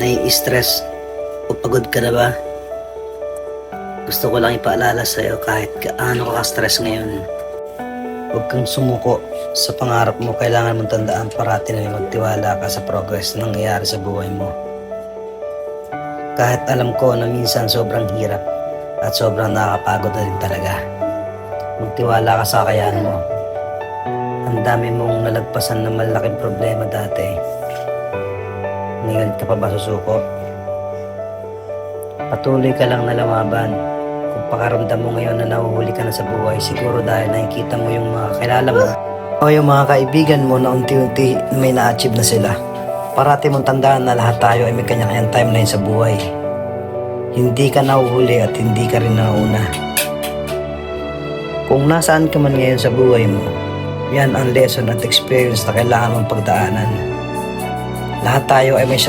Nai-stress o pagod ka na ba? Gusto ko lang ipaalala sa'yo kahit gaano ka ka-stress ngayon. Huwag kang sumuko sa pangarap mo. Kailangan mong tandaan parati na magtiwala ka sa progress na nangyayari sa buhay mo. Kahit alam ko na minsan sobrang hirap at sobrang nakakapagod na rin talaga. Magtiwala ka sa kakayahan mo. Ang dami mong nalagpasan ng malaking problema dati. Ngayon ka pa ba susuko? Patuloy ka lang na lumaban. Kung pakaramdam mo ngayon na nahuhuli ka na sa buhay, siguro dahil nakikita mo yung mga kilala mo o yung mga kaibigan mo na unti-unti may na-achieve na sila. Parati mong tandaan na lahat tayo ay may kanya-kanyang timeline sa buhay. Hindi ka nahuhuli at hindi ka rin nauna. Kung nasaan ka man ngayon sa buhay mo, yan ang lesson at experience na kailangan mong pagdaanan. Lahat tayo ay may